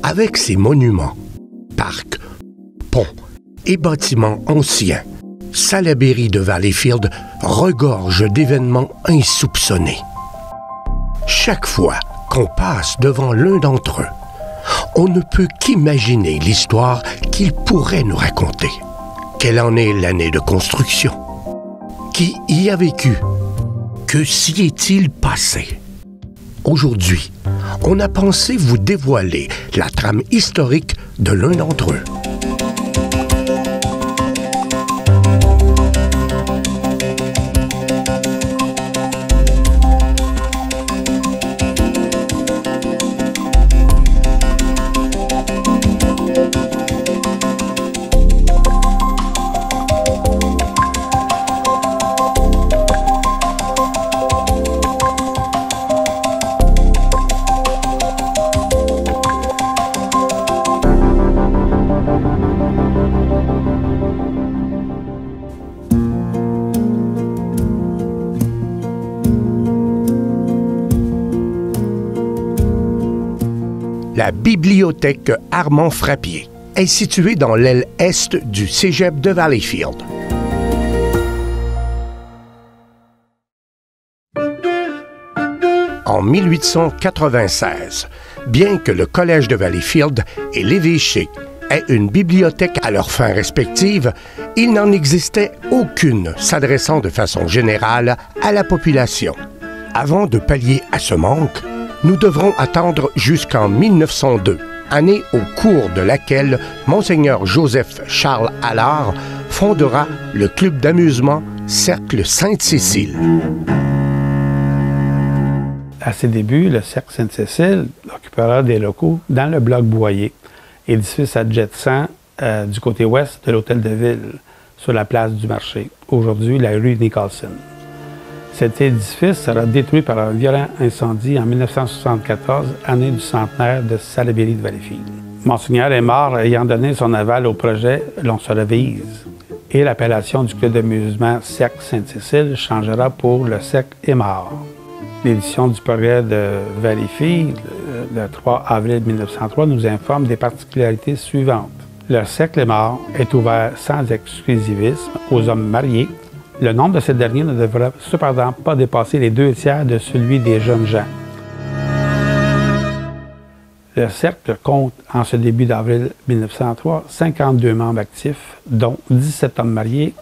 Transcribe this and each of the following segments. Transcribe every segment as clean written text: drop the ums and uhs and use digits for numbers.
avec ses monuments, parcs, ponts et bâtiments anciens, Salaberry de Valleyfield regorge d'événements insoupçonnés. Chaque fois qu'on passe devant l'un d'entre eux, on ne peut qu'imaginer l'histoire qu'il pourrait nous raconter. Quelle en est l'année de construction? Qui y a vécu? Que s'y est-il passé? Aujourd'hui, on a pensé vous dévoiler la trame historique de l'un d'entre eux. La bibliothèque Armand Frappier est située dans l'aile est du cégep de Valleyfield. En 1896, bien que le Collège de Valleyfield et l'évêché aient une bibliothèque à leurs fins respectives, il n'en existait aucune s'adressant de façon générale à la population. Avant de pallier à ce manque, nous devrons attendre jusqu'en 1902, année au cours de laquelle Monseigneur Joseph-Charles Allard fondera le club d'amusement Cercle Sainte-Cécile. À ses débuts, le Cercle Sainte-Cécile occupera des locaux dans le bloc Boyer, édifice adjacent du côté ouest de l'Hôtel de Ville, sur la place du marché, aujourd'hui la rue Nicholson. Cet édifice sera détruit par un violent incendie en 1974, année du centenaire de Salaberry de Valleyfield. Monseigneur est mort ayant donné son aval au projet L'on se revise, et l'appellation du club d'amusement Cercle Sainte-Cécile changera pour le Cercle est mort. L'édition du progrès de Valleyfield, le 3 avril 1903, nous informe des particularités suivantes. Le Cercle est mort est ouvert sans exclusivisme aux hommes mariés. Le nombre de ces derniers ne devrait cependant pas dépasser les 2/3 de celui des jeunes gens. Le Cercle compte, en ce début d'avril 1903, 52 membres actifs, dont 17 hommes mariés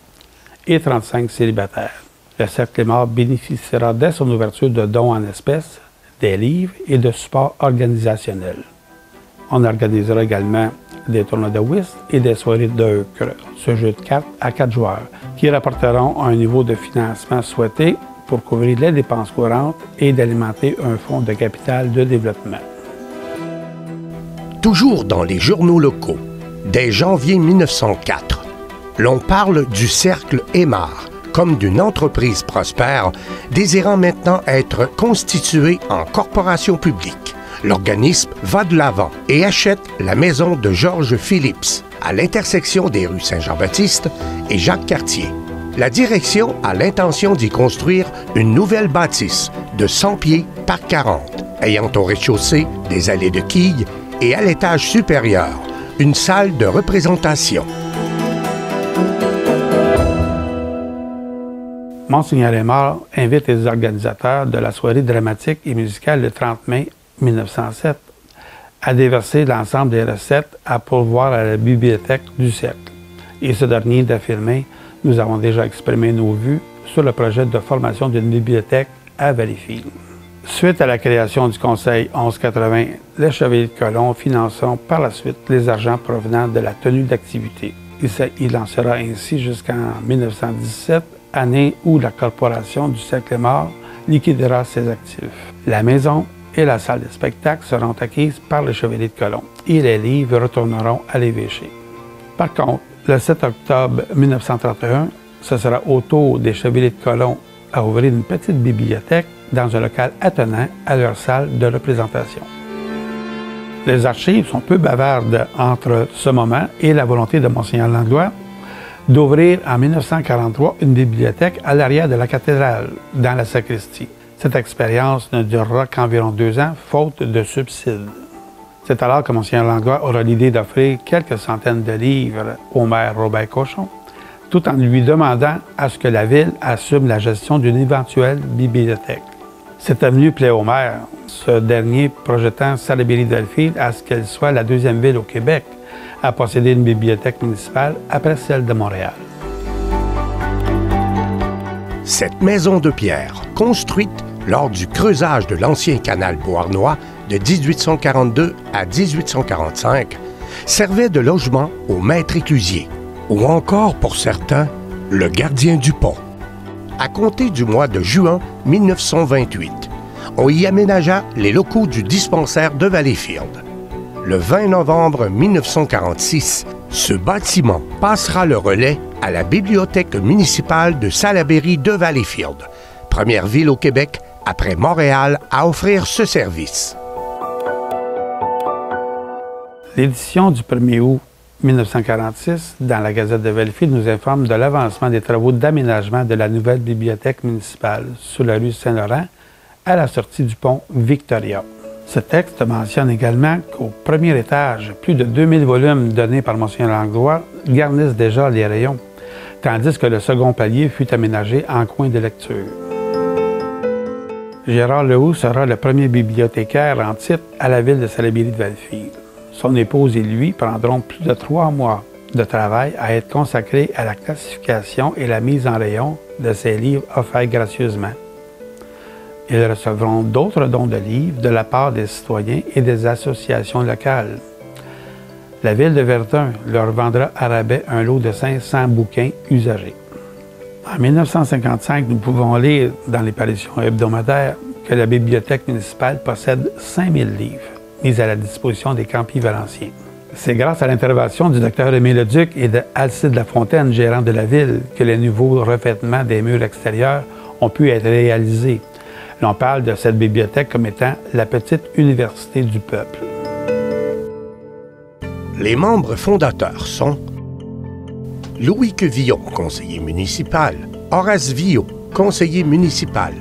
et 35 célibataires. Le Cercle est mort bénéficiera dès son ouverture de dons en espèces, des livres et de supports organisationnels. On organisera également des tournois de whist et des soirées d'ocre, ce jeu de cartes à 4 joueurs, qui rapporteront un niveau de financement souhaité pour couvrir les dépenses courantes et d'alimenter un fonds de capital de développement. Toujours dans les journaux locaux, dès janvier 1904, l'on parle du Cercle Aymar comme d'une entreprise prospère désirant maintenant être constituée en corporation publique. L'organisme va de l'avant et achète la maison de Georges Phillips à l'intersection des rues Saint-Jean-Baptiste et Jacques-Cartier. La direction a l'intention d'y construire une nouvelle bâtisse de 100 pieds par 40, ayant au rez-de-chaussée des allées de quilles et à l'étage supérieur, une salle de représentation. Monseigneur Aymar invite les organisateurs de la soirée dramatique et musicale le 30 mai 1907 à déverser l'ensemble des recettes à pourvoir à la bibliothèque du Cercle. Et ce dernier d'affirmer « Nous avons déjà exprimé nos vues sur le projet de formation d'une bibliothèque à Valleyfield ». Suite à la création du Conseil 1180, les Chevaliers de Colomb financeront par la suite les argents provenant de la tenue d'activité. Il en sera ainsi jusqu'en 1917, année où la corporation du Cercle est mort liquidera ses actifs. La maison et la salle de spectacle seront acquises par les Chevaliers de Colomb et les livres retourneront à l'évêché. Par contre, le 7 octobre 1931, ce sera au tour des Chevaliers de Colomb à ouvrir une petite bibliothèque dans un local attenant à leur salle de représentation. Les archives sont peu bavardes entre ce moment et la volonté de Monseigneur Langlois d'ouvrir en 1943 une bibliothèque à l'arrière de la cathédrale, dans la sacristie. Cette expérience ne durera qu'environ 2 ans, faute de subsides. C'est alors que Mgr Langlois aura l'idée d'offrir quelques centaines de livres au maire Robert Cochon, tout en lui demandant à ce que la ville assume la gestion d'une éventuelle bibliothèque. Cette avenue plaît au maire, ce dernier projetant Salaberry-Delfield à ce qu'elle soit la deuxième ville au Québec à posséder une bibliothèque municipale après celle de Montréal. Cette maison de pierre, construite lors du creusage de l'ancien canal Beauharnois de 1842 à 1845, servait de logement au maître éclusier, ou encore, pour certains, le gardien du pont. À compter du mois de juin 1928, on y aménagea les locaux du dispensaire de Valleyfield. Le 20 novembre 1946, ce bâtiment passera le relais à la bibliothèque municipale de Salaberry de Valleyfield, première ville au Québec après Montréal à offrir ce service. L'édition du 1er août 1946 dans la Gazette de Valleyfield nous informe de l'avancement des travaux d'aménagement de la nouvelle bibliothèque municipale sur la rue Saint-Laurent à la sortie du pont Victoria. Ce texte mentionne également qu'au premier étage, plus de 2000 volumes donnés par Mgr Langlois garnissent déjà les rayons, tandis que le second palier fut aménagé en coin de lecture. Gérard Lehoux sera le premier bibliothécaire en titre à la ville de Salaberry-de-Valleyfield. Son épouse et lui prendront plus de 3 mois de travail à être consacrés à la classification et la mise en rayon de ces livres offerts gracieusement. Ils recevront d'autres dons de livres de la part des citoyens et des associations locales. La ville de Verdun leur vendra à rabais un lot de 500 bouquins usagés. En 1955, nous pouvons lire dans les parutions hebdomadaires que la bibliothèque municipale possède 5000 livres mis à la disposition des campis valenciens. C'est grâce à l'intervention du Dr Aimé Leduc et d'Alcide Lafontaine, gérant de la ville, que les nouveaux revêtements des murs extérieurs ont pu être réalisés. L'on parle de cette bibliothèque comme étant la petite université du peuple. Les membres fondateurs sont Louis Quevillon, conseiller municipal, Horace Viault, conseiller municipal,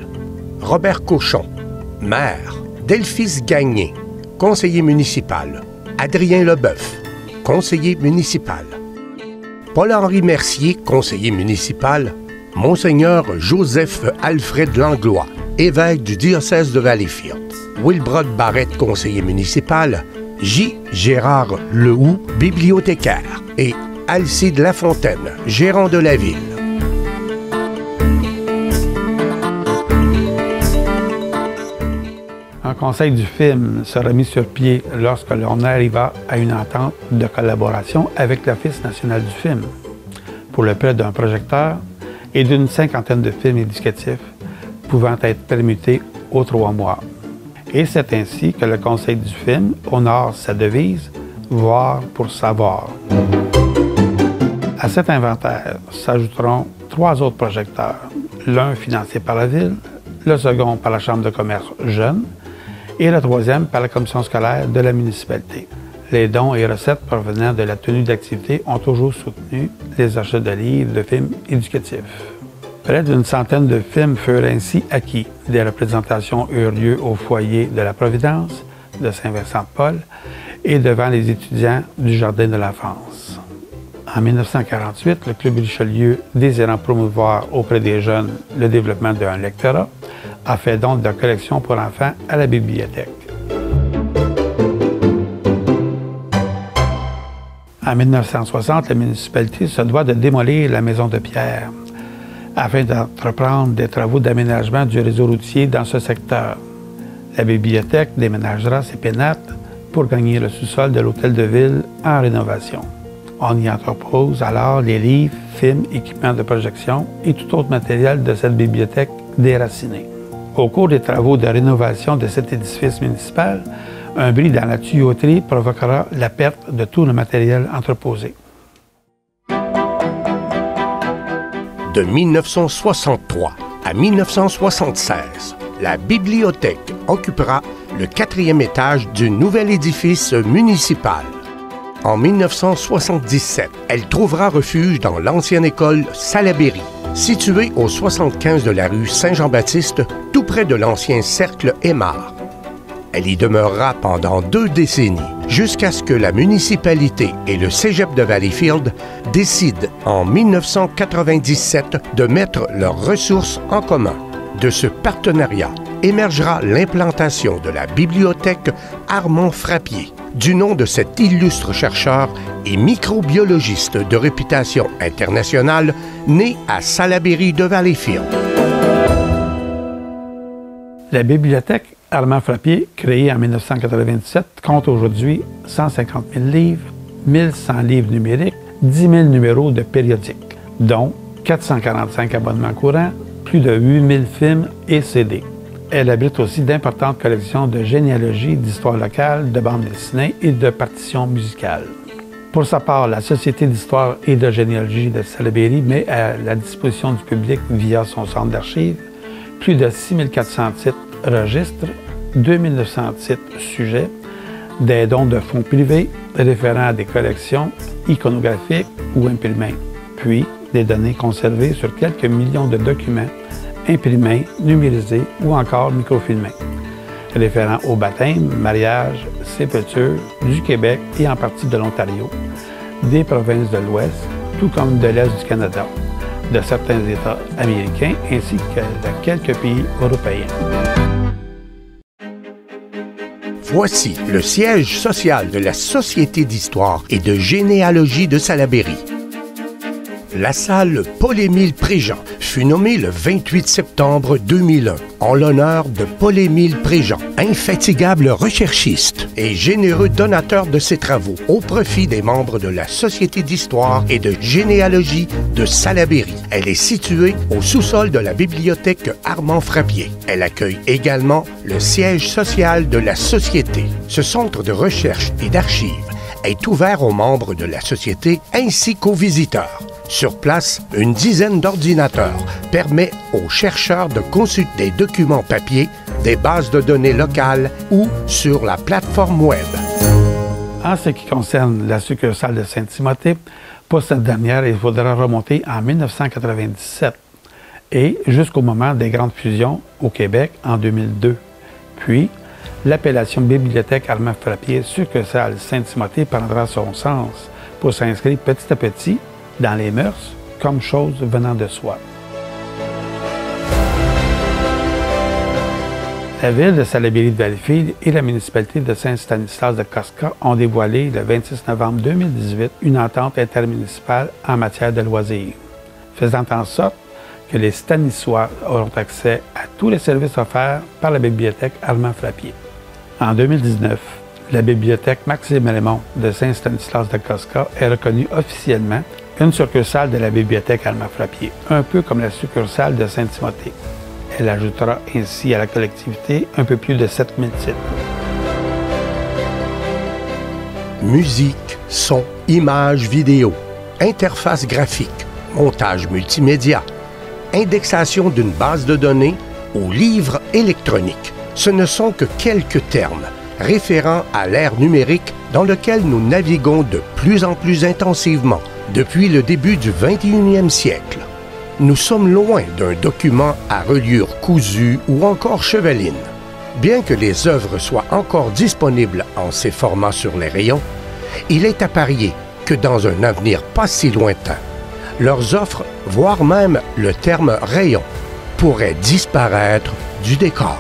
Robert Cochon, maire, Delphis Gagné, conseiller municipal, Adrien Leboeuf, conseiller municipal, Paul-Henri Mercier, conseiller municipal, Monseigneur Joseph Alfred Langlois, évêque du diocèse de Valleyfield, Wilbrod Barrette, conseiller municipal, J. Gérard Lehoux, bibliothécaire, et Alcide Lafontaine, gérant de la ville. Un conseil du film sera mis sur pied lorsque l'on arriva à une entente de collaboration avec l'Office national du film pour le prêt d'un projecteur et d'une 50aine de films éducatifs pouvant être permutés aux 3 mois. Et c'est ainsi que le conseil du film honore sa devise « Voir pour savoir ». À cet inventaire s'ajouteront 3 autres projecteurs, l'un financé par la ville, le second par la Chambre de commerce Jeune et le troisième par la commission scolaire de la municipalité. Les dons et recettes provenant de la tenue d'activité ont toujours soutenu les achats de livres de films éducatifs. Près d'une centaine de films furent ainsi acquis. Des représentations eurent lieu au foyer de la Providence, de Saint-Vincent-de-Paul et devant les étudiants du Jardin de l'enfance. En 1948, le Club Richelieu, désirant promouvoir auprès des jeunes le développement d'un lectorat, a fait don de collections pour enfants à la bibliothèque. En 1960, la municipalité se doit de démolir la maison de pierre afin d'entreprendre des travaux d'aménagement du réseau routier dans ce secteur. La bibliothèque déménagera ses pénates pour gagner le sous-sol de l'hôtel de ville en rénovation. On y entrepose alors les livres, films, équipements de projection et tout autre matériel de cette bibliothèque déracinée. Au cours des travaux de rénovation de cet édifice municipal, un bris dans la tuyauterie provoquera la perte de tout le matériel entreposé. De 1963 à 1976, la bibliothèque occupera le 4e étage du nouvel édifice municipal. En 1977, elle trouvera refuge dans l'ancienne école Salaberry, située au 75 de la rue Saint-Jean-Baptiste, tout près de l'ancien cercle Aymar. Elle y demeurera pendant 2 décennies, jusqu'à ce que la municipalité et le cégep de Valleyfield décident en 1997 de mettre leurs ressources en commun. De ce partenariat émergera l'implantation de la bibliothèque Armand Frappier, du nom de cet illustre chercheur et microbiologiste de réputation internationale né à Salaberry de Valleyfield. La bibliothèque Armand Frappier, créée en 1997, compte aujourd'hui 150 000 livres, 1100 livres numériques, 10 000 numéros de périodiques, dont 445 abonnements courants, plus de 8 000 films et CD. Elle abrite aussi d'importantes collections de généalogie, d'histoire locale, de bandes dessinées et de partitions musicales. Pour sa part, la Société d'histoire et de généalogie de Salaberry met à la disposition du public via son centre d'archives plus de 6 400 titres registres, 2 900 titres sujets, des dons de fonds privés référant à des collections iconographiques ou imprimées, puis des données conservées sur quelques millions de documents imprimés, numérisés ou encore microfilmés, référant au baptême, mariage, sépulture du Québec et en partie de l'Ontario, des provinces de l'Ouest, tout comme de l'Est du Canada, de certains États américains ainsi que de quelques pays européens. Voici le siège social de la Société d'histoire et de généalogie de Salaberry. La salle Paul-Émile Préjean fut nommée le 28 septembre 2001 en l'honneur de Paul-Émile Préjean, infatigable recherchiste et généreux donateur de ses travaux au profit des membres de la Société d'histoire et de généalogie de Salaberry. Elle est située au sous-sol de la bibliothèque Armand Frappier. Elle accueille également le siège social de la Société. Ce centre de recherche et d'archives est ouvert aux membres de la Société ainsi qu'aux visiteurs. Sur place, une dizaine d'ordinateurs permet aux chercheurs de consulter des documents papier, des bases de données locales ou sur la plateforme Web. En ce qui concerne la succursale de Saint-Timothée, pour cette dernière, il faudra remonter en 1997 et jusqu'au moment des grandes fusions au Québec en 2002. Puis, l'appellation Bibliothèque Armand Frappier succursale Saint-Timothée prendra son sens pour s'inscrire petit à petit dans les mœurs comme chose venant de soi. La ville de Salaberry de Valleyfield et la municipalité de Saint-Stanislas de Kostka ont dévoilé le 26 novembre 2018 une entente intermunicipale en matière de loisirs, faisant en sorte que les Stanissois auront accès à tous les services offerts par la bibliothèque Armand Frappier. En 2019, la bibliothèque Maxime Raymond de Saint-Stanislas de Kostka est reconnue officiellement une succursale de la bibliothèque Armand Frappier, un peu comme la succursale de Saint-Timothée. Elle ajoutera ainsi à la collectivité un peu plus de 7000 titres. Musique, son, images, vidéo, interface graphique, montage multimédia, indexation d'une base de données ou livre électronique. Ce ne sont que quelques termes référant à l'ère numérique dans lequel nous naviguons de plus en plus intensivement depuis le début du 21e siècle. Nous sommes loin d'un document à reliure cousue ou encore chevaline. Bien que les œuvres soient encore disponibles en ces formats sur les rayons, il est à parier que dans un avenir pas si lointain, leurs offres, voire même le terme rayon, pourraient disparaître du décor.